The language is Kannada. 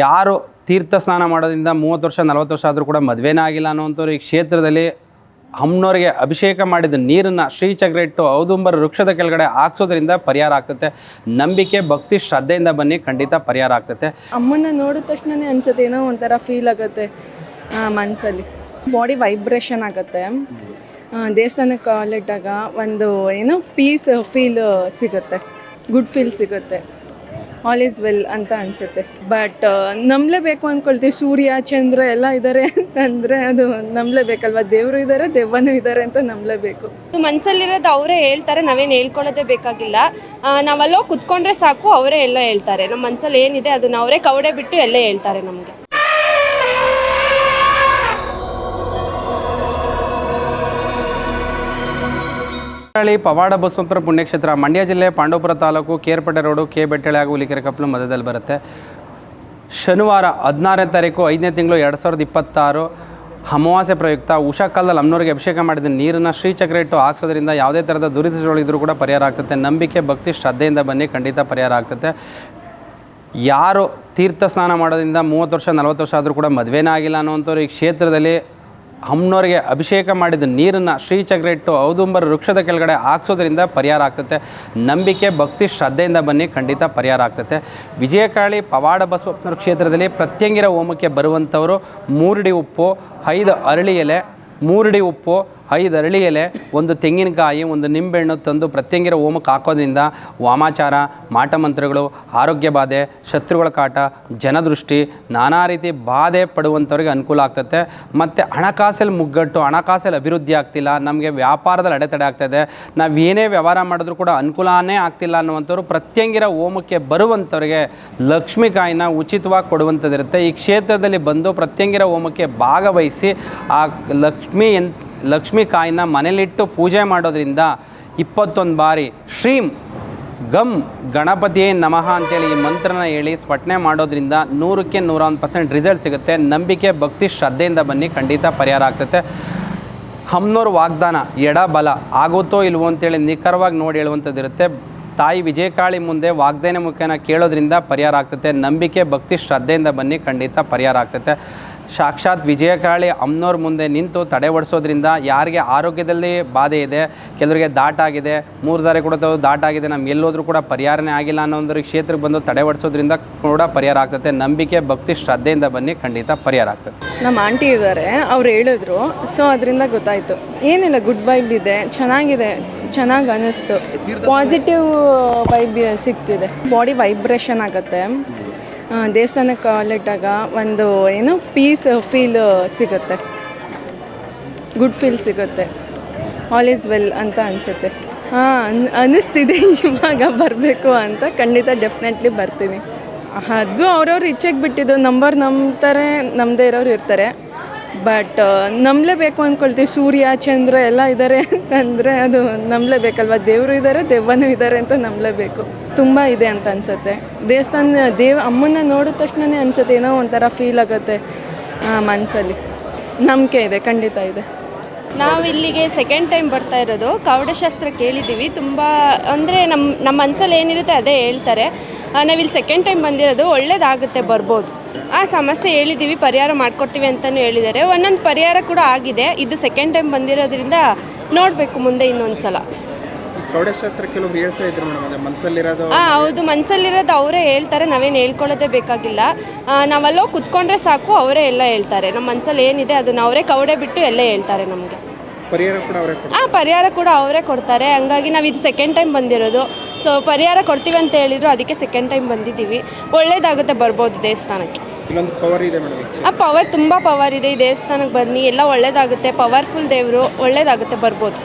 ಯಾರು ತೀರ್ಥ ಸ್ನಾನ ಮಾಡೋದ್ರಿಂದ 30 ವರ್ಷ 40 ವರ್ಷ ಆದರೂ ಕೂಡ ಮದುವೆನೇ ಆಗಿಲ್ಲ ಅನ್ನೋಂಥವ್ರು ಈ ಕ್ಷೇತ್ರದಲ್ಲಿ ಅಮ್ಮನವ್ರಿಗೆ ಅಭಿಷೇಕ ಮಾಡಿದ ನೀರನ್ನು ಶ್ರೀಚಕ್ರ ಇಟ್ಟು ಔದುಂಬರ ವೃಕ್ಷದ ಕೆಳಗಡೆ ಹಾಕ್ಸೋದ್ರಿಂದ ಪರಿಹಾರ ಆಗ್ತದೆ. ನಂಬಿಕೆ, ಭಕ್ತಿ, ಶ್ರದ್ಧೆಯಿಂದ ಬನ್ನಿ, ಖಂಡಿತ ಪರಿಹಾರ ಆಗ್ತದೆ. ಅಮ್ಮನ ನೋಡಿದ ತಕ್ಷಣನೇ ಅನ್ಸುತ್ತೆ, ಏನೋ ಒಂಥರ ಫೀಲ್ ಆಗುತ್ತೆ ಮನಸ್ಸಲ್ಲಿ, ಬಾಡಿ ವೈಬ್ರೇಷನ್ ಆಗುತ್ತೆ. ದೇವಸ್ಥಾನಕ್ಕೆ ಕಾಲಿಟ್ಟಾಗ ಒಂದು ಏನೋ ಪೀಸ್ ಫೀಲ್ ಸಿಗುತ್ತೆ, ಗುಡ್ ಫೀಲ್ ಸಿಗುತ್ತೆ, ಆಲ್ ಈಸ್ ವೆಲ್ ಅಂತ ಅನಿಸುತ್ತೆ. ಬಟ್ ನಂಬಲೇಬೇಕು ಅಂದ್ಕೊಳ್ತೀವಿ, ಸೂರ್ಯ ಚಂದ್ರ ಎಲ್ಲ ಇದ್ದಾರೆ ಅಂತಂದರೆ ಅದು ನಂಬಲೇಬೇಕಲ್ವ, ದೇವರು ಇದ್ದಾರೆ, ದೆವ್ವನೂ ಇದ್ದಾರೆ ಅಂತ ನಂಬಲೇಬೇಕು. ಮನಸ್ಸಲ್ಲಿರೋದು ಅವರೇ ಹೇಳ್ತಾರೆ, ನಾವೇನು ಹೇಳ್ಕೊಳ್ಳೋದೇ ಬೇಕಾಗಿಲ್ಲ. ನಾವಲ್ಲೋ ಕುತ್ಕೊಂಡ್ರೆ ಸಾಕು, ಅವರೇ ಎಲ್ಲ ಹೇಳ್ತಾರೆ. ನಮ್ಮ ಮನಸ್ಸಲ್ಲಿ ಏನಿದೆ ಅದನ್ನ ಅವರೇ ಕವಡೆ ಬಿಟ್ಟು ಎಲ್ಲ ಹೇಳ್ತಾರೆ ನಮಗೆ. ಪವಾಡ ಬಸವೇಶ್ವರ ಪುಣ್ಯಕ್ಷೇತ್ರ ಮಂಡ್ಯ ಜಿಲ್ಲೆ ಪಾಂಡವಪುರ ತಾಲೂಕು ಕೇರ್ಪೇಟೆ ರೋಡು ಬೆಟ್ಟಳೆ ಹಾಗೂ ಹುಲಿಕೆರೆ ಕಪ್ಪಲು ಮಧ್ಯದಲ್ಲಿ ಬರುತ್ತೆ. ಶನಿವಾರ 16ನೇ ತಾರೀಕು 5ನೇ ತಿಂಗಳು 2026 ಅಮಾವಾಸ್ಯೆ ಪ್ರಯುಕ್ತ ಉಷಾ ಕಾಲದಲ್ಲಿ ಅಮ್ಮನವ್ರಿಗೆ ಅಭಿಷೇಕ ಮಾಡಿದ ನೀರನ್ನು ಶ್ರೀಚಕ್ರ ಇಟ್ಟು ಹಾಕ್ಸೋದ್ರಿಂದ ಯಾವುದೇ ಥರದ ದುರಿತಗಳಿದ್ರೂ ಕೂಡ ಪರಿಹಾರ ಆಗ್ತದೆ. ನಂಬಿಕೆ, ಭಕ್ತಿ, ಶ್ರದ್ಧೆಯಿಂದ ಬನ್ನಿ, ಖಂಡಿತ ಪರಿಹಾರ ಆಗ್ತದೆ. ಯಾರು ತೀರ್ಥ ಸ್ನಾನ ಮಾಡೋದ್ರಿಂದ 30 ವರ್ಷ 40 ವರ್ಷ ಆದರೂ ಕೂಡ ಮದುವೆನೇ ಆಗಿಲ್ಲ ಅನ್ನೋಂಥವ್ರು ಈ ಕ್ಷೇತ್ರದಲ್ಲಿ ಅಮ್ಮನವ್ರಿಗೆ ಅಭಿಷೇಕ ಮಾಡಿದ ನೀರನ್ನು ಶ್ರೀಚಕ್ರ ಇಟ್ಟು ಔದುಂಬರ ವೃಕ್ಷದ ಕೆಳಗಡೆ ಹಾಕ್ಸೋದ್ರಿಂದ ಪರಿಹಾರ ಆಗ್ತದೆ. ನಂಬಿಕೆ, ಭಕ್ತಿ, ಶ್ರದ್ಧೆಯಿಂದ ಬನ್ನಿ, ಖಂಡಿತ ಪರಿಹಾರ ಆಗ್ತದೆ. ವಿಜಯಕಾಳಿ ಪವಾಡ ಬಸವೇಶ್ವರ ಕ್ಷೇತ್ರದಲ್ಲಿ ಪ್ರತ್ಯಂಗಿರ ಹೋಮಕ್ಕೆ ಬರುವಂಥವರು 3 ಇಡಿ ಉಪ್ಪು, 5 ಅರಳಿ ಎಲೆ, 3 ಇಡಿ ಉಪ್ಪು, 5 ಅರಳಿ ಎಲೆ, 1 ತೆಂಗಿನಕಾಯಿ, 1 ನಿಂಬೆಹಣ್ಣು ತಂದು ಪ್ರತ್ಯಂಗಿರ ಹೋಮಕ್ಕೆ ಹಾಕೋದ್ರಿಂದ ವಾಮಾಚಾರ, ಮಾಟಮಂತ್ರಗಳು, ಆರೋಗ್ಯ ಬಾಧೆ, ಶತ್ರುಗಳ ಕಾಟ, ಜನದೃಷ್ಟಿ, ನಾನಾ ರೀತಿ ಬಾಧೆ ಪಡುವಂಥವ್ರಿಗೆ ಅನುಕೂಲ ಆಗ್ತದೆ. ಮತ್ತು ಹಣಕಾಸಲ್ಲಿ ಮುಗ್ಗಟ್ಟು, ಹಣಕಾಸಲ್ಲಿ ಅಭಿವೃದ್ಧಿ ಆಗ್ತಿಲ್ಲ, ನಮಗೆ ವ್ಯಾಪಾರದಲ್ಲಿ ಅಡೆತಡೆ ಆಗ್ತದೆ, ನಾವು ಏನೇ ವ್ಯವಹಾರ ಮಾಡಿದ್ರೂ ಕೂಡ ಅನುಕೂಲನೇ ಆಗ್ತಿಲ್ಲ ಅನ್ನುವಂಥವ್ರು ಪ್ರತ್ಯಂಗಿರ ಹೋಮಕ್ಕೆ ಬರುವಂಥವ್ರಿಗೆ ಲಕ್ಷ್ಮೀಕಾಯಿನ ಉಚಿತವಾಗಿ ಕೊಡುವಂಥದ್ದಿರುತ್ತೆ. ಈ ಕ್ಷೇತ್ರದಲ್ಲಿ ಬಂದು ಪ್ರತ್ಯಂಗಿರ ಹೋಮಕ್ಕೆ ಭಾಗವಹಿಸಿ ಆ ಲಕ್ಷ್ಮೀ ಕಾಯಿನ ಮನೇಲಿಟ್ಟು ಪೂಜೆ ಮಾಡೋದ್ರಿಂದ 21 ಬಾರಿ ಶ್ರೀಂ ಗಂ ಗಣಪತಿಯೇ ನಮಃ ಅಂತೇಳಿ ಈ ಮಂತ್ರನ ಹೇಳಿ ಸ್ಪಟನೆ ಮಾಡೋದ್ರಿಂದ 100ಕ್ಕೆ 101% ರಿಸಲ್ಟ್ ಸಿಗುತ್ತೆ. ನಂಬಿಕೆ, ಭಕ್ತಿ, ಶ್ರದ್ಧೆಯಿಂದ ಬನ್ನಿ, ಖಂಡಿತ ಪರಿಹಾರ ಆಗ್ತದೆ. ಅಮ್ಮನವ್ರ ವಾಗ್ದಾನ ಎಡಬಲ ಆಗುತ್ತೋ ಇಲ್ವೋ ಅಂತೇಳಿ ನಿಖರವಾಗಿ ನೋಡಿ ಹೇಳುವಂಥದ್ದಿರುತ್ತೆ. ತಾಯಿ ವಿಜಯಕಾಳಿ ಮುಂದೆ ವಾಗ್ದಾನ ಮುಖೇನ ಕೇಳೋದ್ರಿಂದ ಪರಿಹಾರ ಆಗ್ತದೆ. ನಂಬಿಕೆ, ಭಕ್ತಿ, ಶ್ರದ್ಧೆಯಿಂದ ಬನ್ನಿ, ಖಂಡಿತ ಪರಿಹಾರ ಆಗ್ತದೆ. ಸಾಕ್ಷಾತ್ ವಿಜಯಕಾಳಿ ಅಮ್ಮನವ್ರ ಮುಂದೆ ನಿಂತು ತಡೆ ಒಡಿಸೋದ್ರಿಂದ ಯಾರಿಗೆ ಆರೋಗ್ಯದಲ್ಲಿ ಬಾಧೆ ಇದೆ, ಕೆಲವರಿಗೆ ದಾಟಾಗಿದೆ, 3 ದಾರಿ ಕೂಡ ದಾಟಾಗಿದೆ, ನಮ್ಮ ಎಲ್ಲೋದ್ರೂ ಕೂಡ ಪರಿಹಾರನೇ ಆಗಿಲ್ಲ ಅನ್ನೋದ್ರ ಕ್ಷೇತ್ರಕ್ಕೆ ಬಂದು ತಡೆ ಒಡಿಸೋದ್ರಿಂದ ಕೂಡ ಪರಿಹಾರ ಆಗ್ತದೆ. ನಂಬಿಕೆ, ಭಕ್ತಿ, ಶ್ರದ್ಧೆಯಿಂದ ಬನ್ನಿ, ಖಂಡಿತ ಪರಿಹಾರ ಆಗ್ತದೆ. ನಮ್ಮ ಆಂಟಿ ಇದ್ದಾರೆ, ಅವ್ರು ಹೇಳಿದ್ರು, ಸೊ ಅದರಿಂದ ಗೊತ್ತಾಯಿತು. ಏನಿಲ್ಲ, ಗುಡ್ ವೈಬ್ ಇದೆ, ಚೆನ್ನಾಗಿದೆ, ಚೆನ್ನಾಗಿ ಅನ್ನಿಸ್ತು, ಪಾಸಿಟಿವ್ ವೈಬ್ ಸಿಗ್ತಿದೆ, ಬಾಡಿ ವೈಬ್ರೇಷನ್ ಆಗುತ್ತೆ. ದೇವಸ್ಥಾನಕ್ಕೆ ಕಾಲಿಟ್ಟಾಗ ಒಂದು ಏನೋ ಪೀಸ್ ಫೀಲ್ ಸಿಗುತ್ತೆ, ಗುಡ್ ಫೀಲ್ ಸಿಗುತ್ತೆ, ಆಲ್ ಈಸ್ ವೆಲ್ ಅಂತ ಅನಿಸುತ್ತೆ. ಅನ್ನಿಸ್ತಿದೆ ಇವಾಗ ಬರಬೇಕು ಅಂತ. ಖಂಡಿತ ಡೆಫಿನೆಟ್ಲಿ ಬರ್ತೀನಿ. ಅದು ಅವ್ರವ್ರು ಇಚ್ಛೆಗೆ ಬಿಟ್ಟಿದ್ದು. ನಂಬ್ತಾರೆ, ನಮ್ಮದೇ ಇರೋರು ಇರ್ತಾರೆ. ಬಟ್ ನಂಬಲೇಬೇಕು ಅಂದ್ಕೊಳ್ತೀವಿ, ಸೂರ್ಯ ಚಂದ್ರ ಎಲ್ಲ ಇದ್ದಾರೆ ಅಂತಂದರೆ ಅದು ನಂಬಲೇಬೇಕಲ್ವ, ದೇವರು ಇದ್ದಾರೆ, ದೆವ್ವನೂ ಇದ್ದಾರೆ ಅಂತ ನಂಬಲೇಬೇಕು. ತುಂಬ ಇದೆ ಅಂತ ಅನಿಸುತ್ತೆ. ಅಮ್ಮನ ನೋಡಿದ ತಕ್ಷಣನೇ ಅನಿಸುತ್ತೆ, ಏನೋ ಒಂಥರ ಫೀಲ್ ಆಗುತ್ತೆ ಮನಸ್ಸಲ್ಲಿ. ನಂಬಿಕೆ ಇದೆ, ಖಂಡಿತ ಇದೆ. ನಾವು ಇಲ್ಲಿಗೆ ಸೆಕೆಂಡ್ ಟೈಮ್ ಬರ್ತಾ ಇರೋದು. ಕವಡಶಾಸ್ತ್ರ ಕೇಳಿದ್ದೀವಿ, ತುಂಬ ಅಂದರೆ ನಮ್ಮ ಮನಸ್ಸಲ್ಲಿ ಏನಿರುತ್ತೆ ಅದೇ ಹೇಳ್ತಾರೆ. ನಾವಿಲ್ಲಿ ಸೆಕೆಂಡ್ ಟೈಮ್ ಬಂದಿರೋದು, ಒಳ್ಳೇದಾಗುತ್ತೆ, ಬರ್ಬೋದು. ಆ ಸಮಸ್ಯೆ ಹೇಳಿದ್ದೀವಿ, ಪರಿಹಾರ ಮಾಡಿಕೊಡ್ತೀವಿ ಅಂತಲೂ ಹೇಳಿದ್ದಾರೆ. ಒಂದೊಂದು ಪರಿಹಾರ ಕೂಡ ಆಗಿದೆ. ಇದು ಸೆಕೆಂಡ್ ಟೈಮ್ ಬಂದಿರೋದ್ರಿಂದ ನೋಡಬೇಕು ಮುಂದೆ ಇನ್ನೊಂದು ಸಲ. ಕವಡಶಾಸ್ತ್ರ ಕೆಲವರು ಹೇಳ್ತಾ ಇದ್ರು ಮೇಡಮ್, ಮನಸ್ಸಲ್ಲಿರೋದು ಹೌದು, ಮನಸ್ಸಲ್ಲಿರೋದು ಅವರೇ ಹೇಳ್ತಾರೆ, ನಾವೇನು ಹೇಳ್ಕೊಳ್ಳೋದೇ ಬೇಕಾಗಿಲ್ಲ. ನಾವಲ್ಲೋ ಕುತ್ಕೊಂಡ್ರೆ ಸಾಕು, ಅವರೇ ಎಲ್ಲ ಹೇಳ್ತಾರೆ. ನಮ್ಮ ಮನಸ್ಸಲ್ಲಿ ಏನಿದೆ ಅದನ್ನ ಅವರೇ ಕವಡೆ ಬಿಟ್ಟು ಎಲ್ಲ ಹೇಳ್ತಾರೆ ನಮಗೆ. ಪರಿಹಾರ ಕೂಡ ಅವರೇ ಕೊಡ್ತಾರೆ. ಹಂಗಾಗಿ ನಾವು ಇದು ಸೆಕೆಂಡ್ ಟೈಮ್ ಬಂದಿರೋದು. ಸೊ ಪರಿಹಾರ ಕೊಡ್ತೀವಿ ಅಂತ ಹೇಳಿದ್ರು, ಅದಕ್ಕೆ ಸೆಕೆಂಡ್ ಟೈಮ್ ಬಂದಿದ್ದೀವಿ. ಒಳ್ಳೇದಾಗುತ್ತೆ, ಬರ್ಬೋದು ದೇವಸ್ಥಾನಕ್ಕೆ. ಪವರ್ ತುಂಬ ಪವರ್ ಇದೆ. ಈ ದೇವಸ್ಥಾನಕ್ಕೆ ಬನ್ನಿ, ಎಲ್ಲ ಒಳ್ಳೇದಾಗುತ್ತೆ. ಪವರ್ಫುಲ್ ದೇವರು, ಒಳ್ಳೇದಾಗುತ್ತೆ, ಬರ್ಬೋದು.